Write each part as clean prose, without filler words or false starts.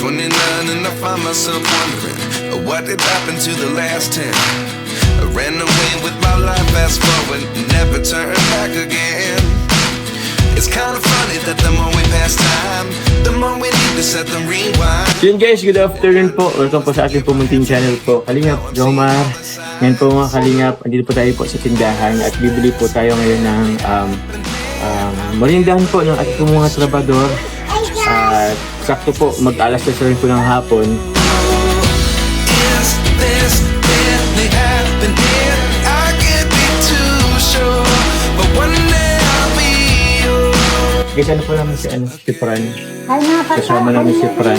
29 and I find myself wondering what did happen to the last 10. I ran away with my life, fast forward, never turn back again. It's kind of funny that the more we pass time, the more we need to set them rewind. Yun guys, good afternoon po. Welcome po sa ating pumunting channel po. Kalingap, Jomar. Ngayon po mga Kalingap, andito po tayo po sa tindahan at bibili po tayo ngayon ng marindahan po ng ating mga trabador. At sakto po, mag-alas na rin po ng hapon. Is this really happening? I can't be too sure, but one day I'll be yours. Guys, ano po namin si Fran? Hi nga, papa. Kasama namin si Fran.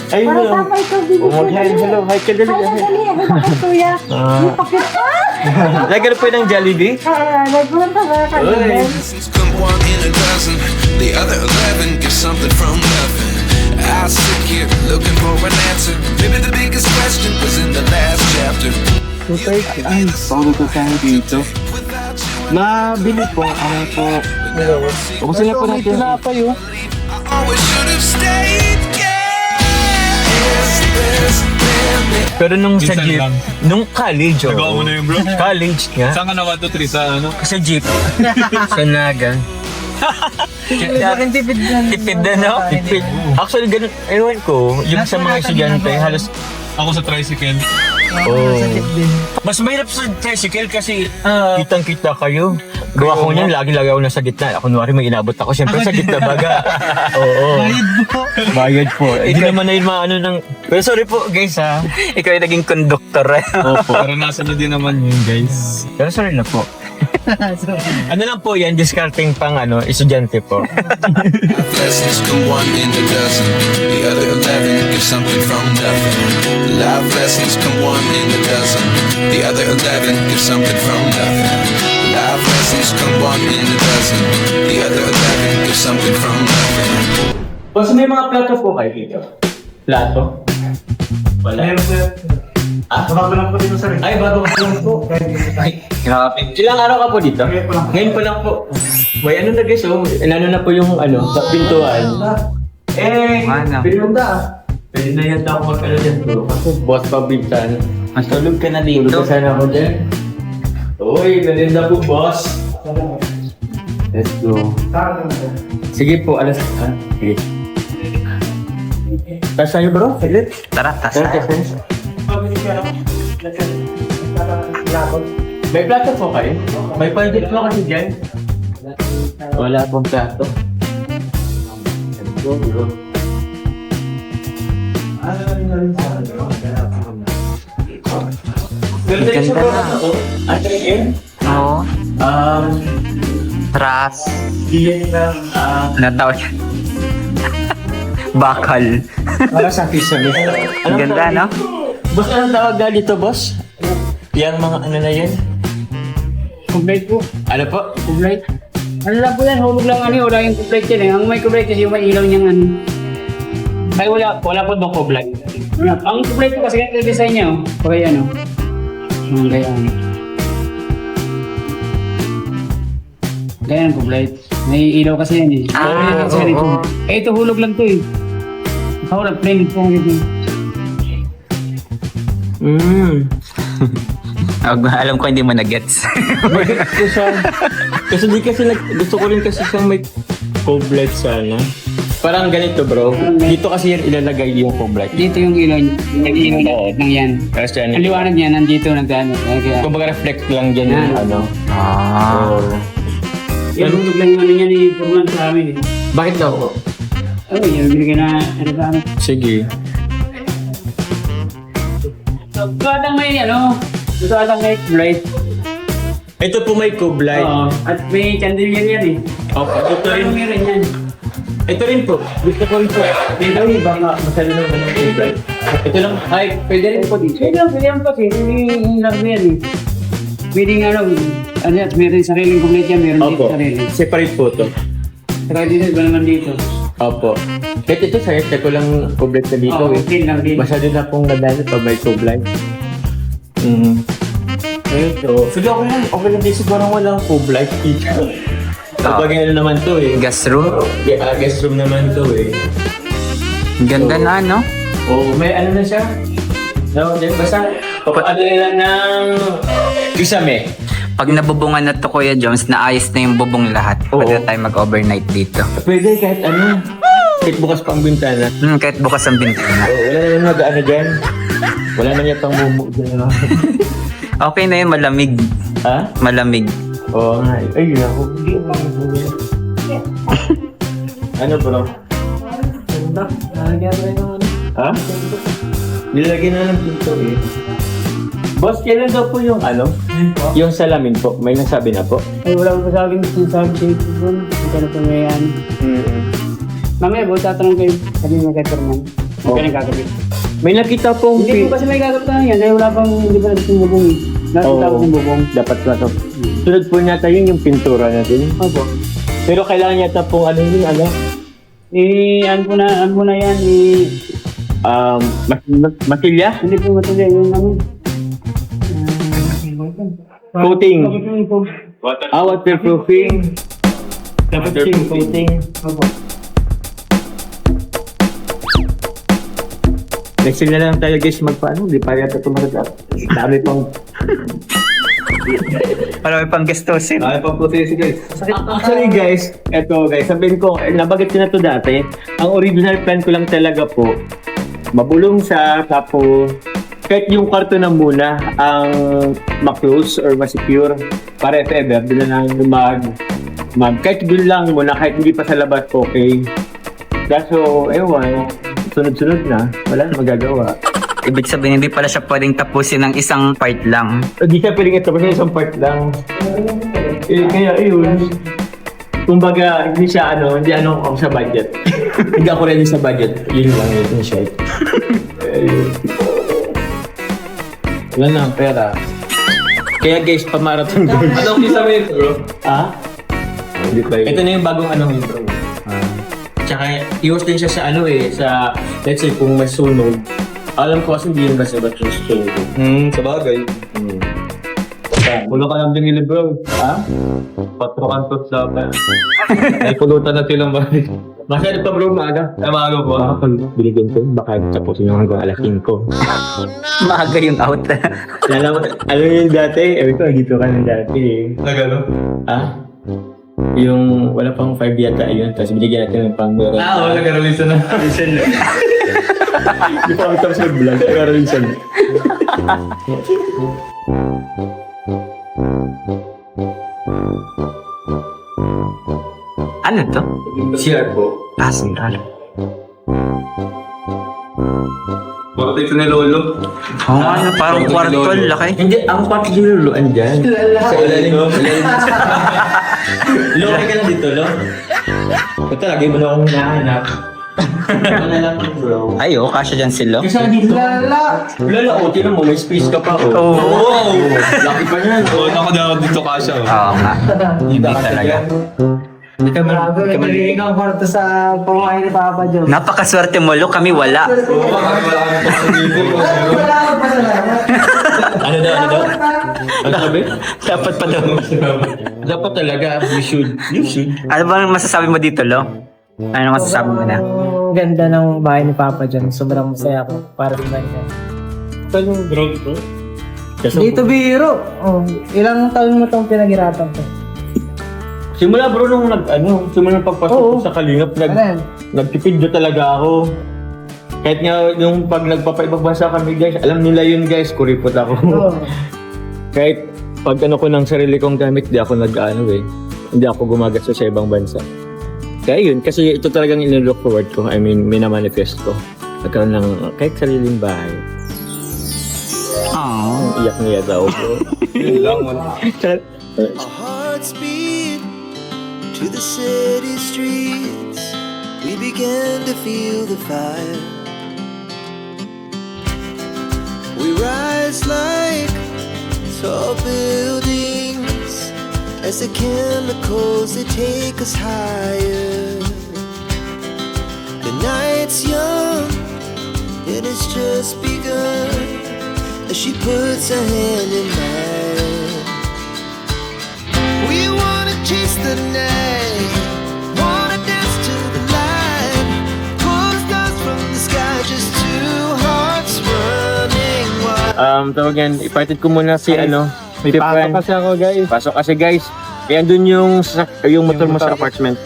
Ayun Para mo. papa, ikaw bibigyan. Hi, hello. Hi, kadali. Ay, dali. Ano ba kuya? Yung pakit. Lagyan po ng Jollibee. Nagpunan pa ba? Since come one in a dozen, the other 11 get something from nothing. I sit here looking for an answer. Maybe the biggest question was in the last chapter. Super, ay, paulo ko tayo dito. Mabili po, ano po. Ubus na po natin. Tinapay oh. I always should have stayed. Yeah. Is this really? Pero nung sa jeep, nung college oh. Nagawa mo na yung bro? College nga. Saan ka na 1, 2, 3 sa ano? Sa jeep. Sa Naga. Tipid na. Tipid na no? Tipid. Actually ganun, ewan ko, yung sa mga estudyante, halos, Ako sa tricycle. oh. Mas mahirap sa tricycle kasi kitang-kita kayo. Gawa ko niyan, lagi-lagi ako nasa gitna. Kunwari may inabot ako, siyempre sa gitna baga. Oo. Bayad po. Hindi naman na yun maano ng... Pero sorry po guys ha. Ikaw yung naging conductor. Opo. Pero nasa nyo din naman yun guys. Pero sorry na po. Ano lang po yan, discarding pang estudyante po. Lessons come one in a dozen, the other 11 get something from nothing. Life lessons come one in a dozen, the other 11 get something from nothing. Life lessons come one in a dozen, the other 11 get something from nothing. Boss, may mga plato po kayo dito? Plato? Wala. Bago lang po dito, sir. Ay, bago lang po. Ay, grabe. Ilang araw ka po dito? Ngayon pa lang po. May ano na guys, ano na po yung sa pintuan. Pinunta Pwede na yan ako magkala dyan bro. Ako, boss pabintan. Mas tulog ka na dito. Tulog ka sana ako dyan. Uy, galinda po, boss. Let's go. Sige po, alas. Sige. Tas tayo bro? Saglit. Tara, tas tayo. May plato po kayo? May pandit po kasi dyan? Wala pong plato. Ganda na. Ano yun? Oo. Tras. Ano tawag yan? Bakal. Para sa fish na Ang ganda, no? Boss, anong tawag na dito, boss? Yang mga ano na yan? Complete po. Ano po? Complete. Ano lang po yan, hulog lang wala yung complete yan eh. Ang may complete kasi yung may ilaw niyang ano. Ay wala po bang complete. Ang complete po kasi yung design niya oh. Pagay ano. Gayaan. Gayaan complete. May ilaw kasi yan eh. Oo. Ito hulog lang to eh. Hulog, plain po ito. Alam ko hindi mo na-gets. Kasi di kasi gusto ko rin kasi siyang may coblet sana. Parang ganito bro. Dito kasi yan ilalagay yung coblet. Dito yung ilaw niya. Yung ilaw ng yan. Kasi Ang liwanag niya nandito nagdaan. Kaya kumbaga reflect lang dyan yung ano. yung hulog lang yung ano niya ni Purman sa amin eh. Bakit daw po? Oh, yung binigay na ano ba? Sige. Ito atang may ano, ito atang may light. Ito po may coblet. Oo, at may chandelier yan eh. Okay. Ito rin. Ito meron yan. Ito rin po. Gusto ko rin po. Dito yung iba nga. Masyado lang ng coblet. Ito lang. Ay, pwede rin po dito. Pwede lang kasi, yung laro yan eh. Pwede nga ano at meron sariling complete yan, meron dito Opo. sarili. Separate po to. Saka dito, iba naman dito. Opo. Kahit ito sa'yo, check ko lang coblet na dito. Oo, okay lang din. Masyado na pong nadali pag may coblet. Ito. Sige, okay lang din siguro walang coblet dito. Kapag ano naman to eh. Gas room. Guest room naman to eh. Ganda na, no? Oo, may ano na siya. No, basta, ano nila ng kisame. Pag nabubungan na to, Kuya Jones, naayos na yung bubong lahat. Oo. Pwede tayo mag-overnight dito. Pwede kahit ano. Kahit bukas pa ang bintana. Kahit bukas ang bintana. Oo, wala naman mag-ano dyan. Wala na yatang mumu dyan. Okay na yun, malamig. Ha? Malamig. Oo nga. Ay, ako. Ano bro? Ha? Nilagyan na ng pinto eh. Boss, kailan daw po yung ano? Yung salamin po. May nasabi na po. Ay, wala ko sabing sinasabi sa ito doon. Hindi na pamayan. Mamaya, buong tatanong kayo. Sabi mo kay Fernan. Hindi ka nagkakabit. May nakita pong Hindi po kasi may gagawin na yan. Dahil wala pang, hindi pa natin yung bubong eh. Nakita ko yung bubong. Dapat na to. Sunod po nata yun yung pintura natin. Opo. Pero kailangan yata pong ano yun, ano? Ano po na yan, Matilya? hindi po matuloy yung ano. Coating. Waterproof. Waterproofing. Dapat yung coating. Opo. Next na lang tayo guys magpaano. Di pa yata tumaragat. Dami pang... Marami pang gastusin. Ay, pang-protesi guys. Actually guys, eto guys, sabihin ko, nabanggit ko na to dati. Ang original plan ko lang talaga po, mabulong siya, tapos kahit yung kwarto na muna ang ma-close or ma-secure para if ever, doon na lang kahit doon lang muna, kahit hindi pa sa labas, okay. Kaso, ewan, sunod-sunod na, wala na magagawa. Ibig sabihin, hindi pala siya pwedeng tapusin ng isang part lang. Hindi siya piling ito kasi isang part lang. Kaya yun. Kumbaga, hindi siya hindi ako sa budget. Hindi ako ready sa budget. Yun lang yun siya. Wala na ang pera. Kaya guys, pamarathon goals. Anong kisame ito, bro? Ha? Hindi pa Ito na yung bagong intro. Tsaka, iwas din siya sa sa, let's say, kung may sunog. Alam ko kasi hindi yun basta-basta yung sunog. Sa bagay. Wala ka lang din nila, bro. Ha? Patrokan to sa... Ay, pulutan na silang balik. Masyado pa bro, maaga. Ay, maaga po. Baka pag binigyan ko, baka tapusin yung hanggang alas 5. Maaga yung out. Alam mo yung dati? Ewan ko, dito ka na dati eh. Nagano? Ha? Yung wala pang 5 yata yun, tapos binigyan natin ng pang meron. Oo, nag-release na. Listen na. Hindi pa kami tapos nag-vlog, nag-release na. Ano to? CR po. Sandal. Bakit ito ni Lolo? Oo nga, ano, parang kwarto, laki. Hindi, ang pati ginuluan dyan. Sa ilalim. Lo, ka na dito, Lo. Ito, lagi mo na akong hinahanap. Ano na lang, bro. Ay, kasya dyan sila. Kasi dito. Lala, tinan mo, may space ka pa, Oo. Laki pa yan. Oo, ako na ako dito kasha. Oo nga. Hindi talaga. Hindi ka malilig. ang kwarto sa pamahay ni Papa Joe. Napakaswerte mo, Lo. Kami wala. Oo, wala kami pa dito. Wala ko pa sa lahat. Ano daw? Ano sabi? Dapat pa daw. Dapat talaga, you should. Ano bang masasabi mo dito, Lo? Ano masasabi mo na? Ang ganda ng bahay ni Papa John. Sobrang masaya ako para sa kanya. Saan yung drone ko? Dito biro. Oh, ilang taon mo itong pinaghirapan ko? Simula bro nung simula pagpasok ko Oo. sa Kalingap, Ano yan? nagtipid do talaga ako. Kahit nga yung pag nagpapaibang bansa kami guys, alam nila yun guys, kuripot ako. Oo. Kahit pag ko ng sarili kong gamit, di ako hindi ako gumagastos sa ibang bansa. Kaya yun, kasi ito talagang inilook forward ko. I mean, minamanifest ko. Nagkaroon ng kahit sariling bahay. Aww. Iyak niya daw bro. Yun lang, man. Our hearts beat to the city streets. We began to feel the fire. We rise like tall buildings as the chemicals they take us higher. The night's young, it has just begun as she puts her hand in mine. We wanna chase the night, wanna dance to the light, pull the stars from the sky just two Tawag yan, ipatid ko muna si May pasok kasi ako, guys. Pasok kasi guys. Kaya andun yung motor mo sa apartment.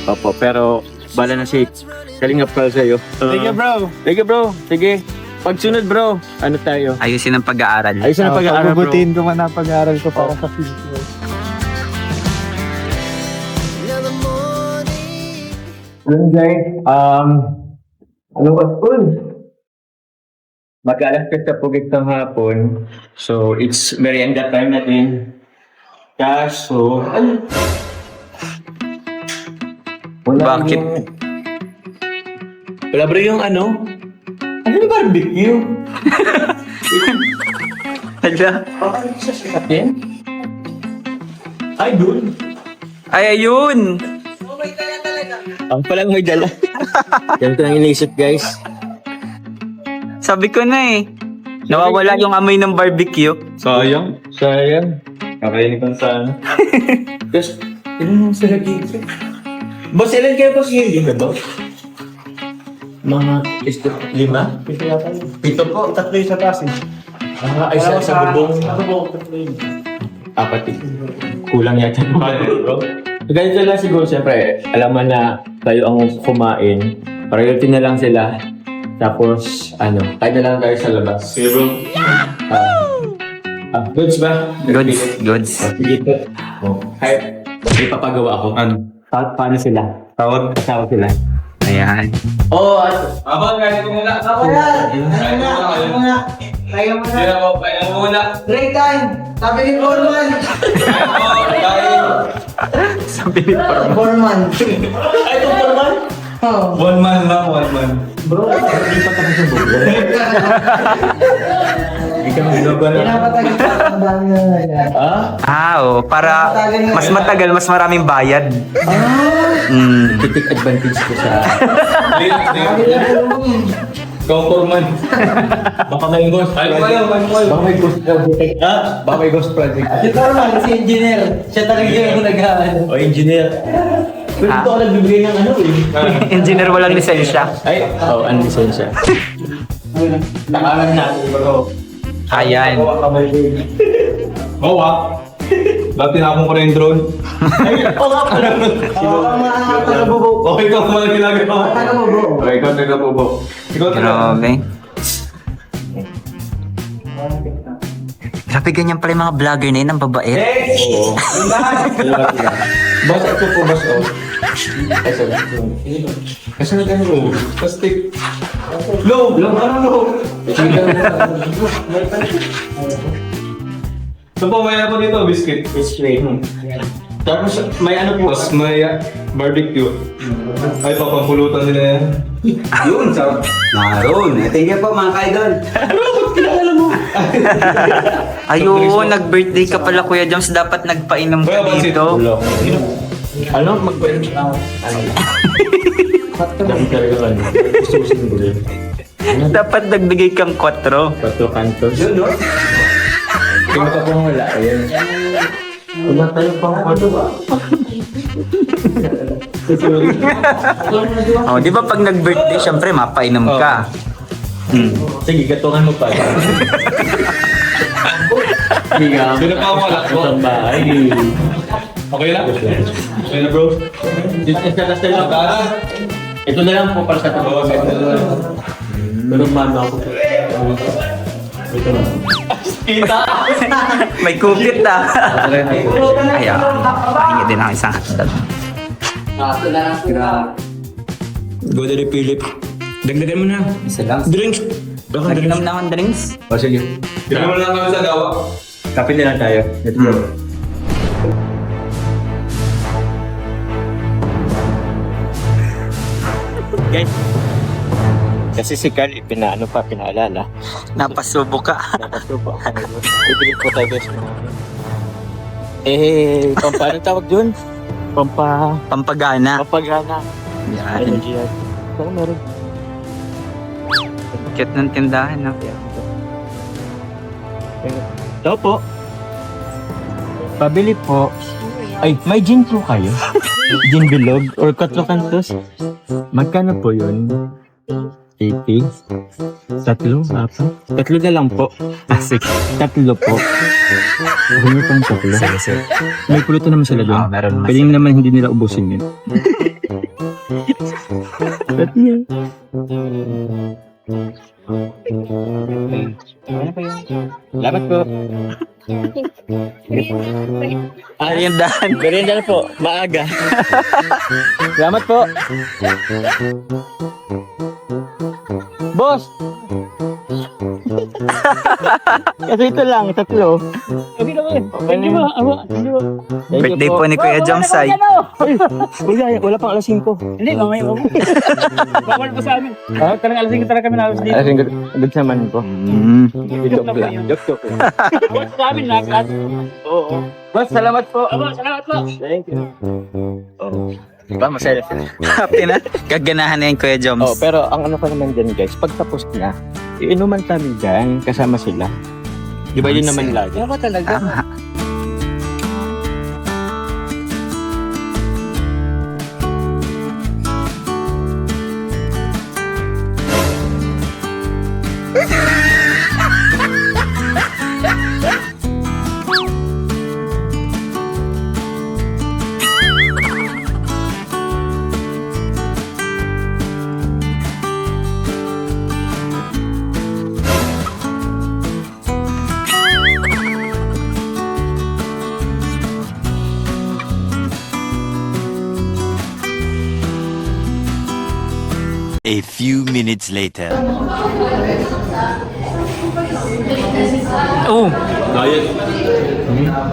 Opo, pero bala na si Kalingap Carl sa'yo. Sige, bro. Sige bro, sige. Pagsunod bro, ano tayo? Ayusin ang pag-aaral. Ayos na pag-aaral bro. Pagbubutihin ko man ang pag-aaral ko para sa physical. Now the morning. Yun guys, ano ba po? Mag-alas ka po ng hapon. So, it's merienda time natin. Kaso, wala Bakit? Wala bro yung ano yung barbecue? Hala. Atin? Ay, dun. Ay, ayun! Ang palang may dala. Ganito ang inisip guys. Sabi ko na eh. Nawawala yung amoy ng barbecue. Sayang. Kakainin ko sana. Tapos, ilan yung sila dito? Boss, ilan kayo boss yun? Lima ba? Mga 5? Pito po. Tatlo yung sa taas eh. Ay, sa bubong. Apat eh. Kulang yata. Bro. Ganito lang siguro, siyempre, alam mo na tayo ang kumain. Priority na lang sila. Tapos, kain na lang tayo sa labas. Sige, bro. Goods ba? Goods. Sige po. Kahit may papagawa ako. Ano? Paano sila? Tawag. Kasama sila. Ayan. Oo, Abang, kain ko muna. Ako yan! Ano muna? Tayo muna. Sige po, kain ko muna. Break time! Sabi ni Foreman! Sabi ni Foreman! Ay, ito pa naman? Oh. 1 man lang, 1 man. Bro, hindi pa tapos yung bugo. Hindi ka maglaban. Pinapatagal pa ang dami na yan. Oo. Para mas matagal, mas maraming bayad. Take advantage ko sa... Ikaw, Foreman. Baka may ghost Ay, kayo, Baka may ghost project. Baka may ghost project. Si Foreman, si engineer. Siya talaga yung nag-ano. O engineer. Pero dito ako nagbibigay ng Engineer walang lisensya. Ay, ang lisensya. Nakalan natin bro. Ayan. Oo, Dati tinapon ko na yung drone. Oo nga pala. Okay, ikaw mo lang ginagawa. Okay, ikaw taga-bubo. Ikaw Grabe. Grabe ganyan pala yung mga vlogger na yun, ang babait. Oo. Boss, ito po boss. Ay, sorry. Kasi nagkano Plastic. Low! Ito po, may ako dito, biscuit. Tapos may ano po. Tapos may barbecue. Ay, papampulutan nila yan. Yun, sa naroon. Thank you po mga kaidol. Ayun, nag-birthday ka pala Kuya Jams. Dapat nagpainom ka Kuya, pansit. dito. Ano? Mag-pwede. Dami talaga ano. Gusto ko rin. Dapat nagbigay kang 4. 4 kantos. Yun, no? Kung ka pong wala, ayan. Wala tayo pang ano ba? Oh, di ba pag nag-birthday, syempre mapainom ka. Sige, gatungan mo pa. Sige, Sino pa wala? Sa bahay. Okay lang? Okay na, bro. Dito sa Castelao. Ito na lang po para sa tabaw. Pero paano ako? Ito na. May cookie ta. Ayan, pahingi din ako isang hotdog. Go to the Philip. Dagdagan mo na. Isa lang. Drinks. Baka Nag-inom na akong drinks. O sige. Tignan mo lang kami sa gawa. Kape na lang tayo. Let's go. Guys. Kasi si Carl, pinaalala. Napasubo ka. Napasubo. Bibili po tayo guys. Paano tawag dun? Pampagana. Pampagana. Yan. Energy yan. Saan meron? Cute ng tindahan na. Ito po. Pabili po. Ay, may gin po kayo? Gin bilog or 4 kantos? Magkano po yun? spaghetti. 3, 4. 3 na lang po. Sige. 3 po. Huwag niyo pang 3. Sige, sige. May pulutan naman sila doon. Meron mas. Pwede naman hindi nila ubusin yun. Salamat po. Yung daan. Merienda na po. Maaga. Salamat po. Boss! Kasi ito lang, 3. Okay naman. Thank you ba? Thank you ba? Birthday po ni Kuya Joms ay. Wala pang alas 5. Hindi, mamaya mo. Bawal pa sa amin. Talagang alasing talaga kami nalos dito. Alas 5, good naman po. Joke lang. Joke lang. Bawal sa amin lahat. Oo. Boss, salamat po. Salamat po. Thank you. Diba, masaya sila. Happy na. Gaganahan na yung Kuya Joms. Oh, pero ang ano pa naman dyan guys, pag tapos na, iinuman kami dyan, kasama sila. Di ba yun naman lagi? Ako talaga. A few minutes later. Oh!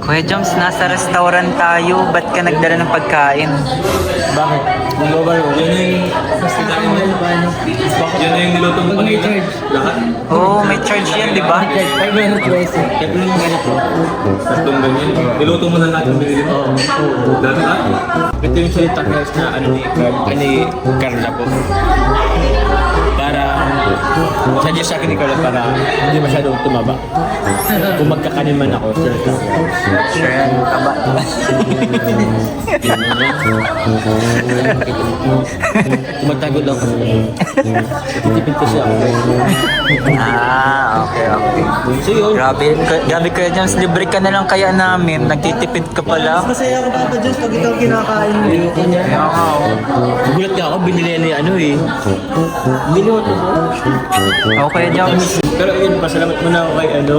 Kuya Joms, nasa restaurant tayo. Ba't ka nagdala ng pagkain? Bakit? Yan na yung niluto mo kanina. Lahat. Oo, may charge yan, di ba? 500 pesos. Tatlong ganito. Tatlong ganyan. Niluto mo na lahat yung binili mo. Dati na. Ito yung salita na ano ni Carla po. Para suggest sa akin ni Carla para hindi masyadong tumaba. Kung magkakanin man ako, sure. Sure yan, kaba. Tumagtagod lang ako. Tipid kasi ako. Okay. So yun. Grabe Kuya Joms, libre ka na lang kaya namin. Nagtitipid ka pala. Masaya ako Papa Diyos pag ikaw kinakain mo. Gulat nga ako, binili ni ano eh. Minuto mo. Okay, Joms. Pero yun, pasalamat muna ako kay ano,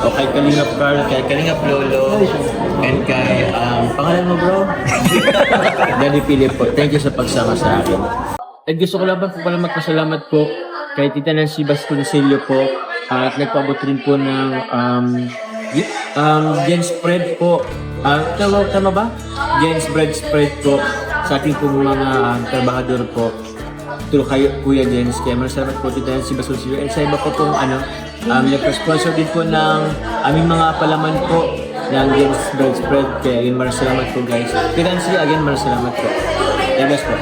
o kay Kalingap Carl, kay Kalingap Lolo, and kay, pangalan mo bro? Daddy Philip po. Thank you sa pagsama sa akin. At gusto ko lang po pala magpasalamat po kay Tita Nancy Vasconcello po at nagpabot rin po ng Gens Spread po. Tama ba? Gens Bread Spread po sa ating po mga trabahador po. Ito kay Kuya Jens, kaya maraming salamat po Tita Nancy Vasconcello. And sa iba po pong nagpa-sponsor din po ng aming mga palaman po ng Gens Bread Spread. Kaya again, maraming salamat po guys. Tita Nancy, again, maraming salamat po. Thank you po.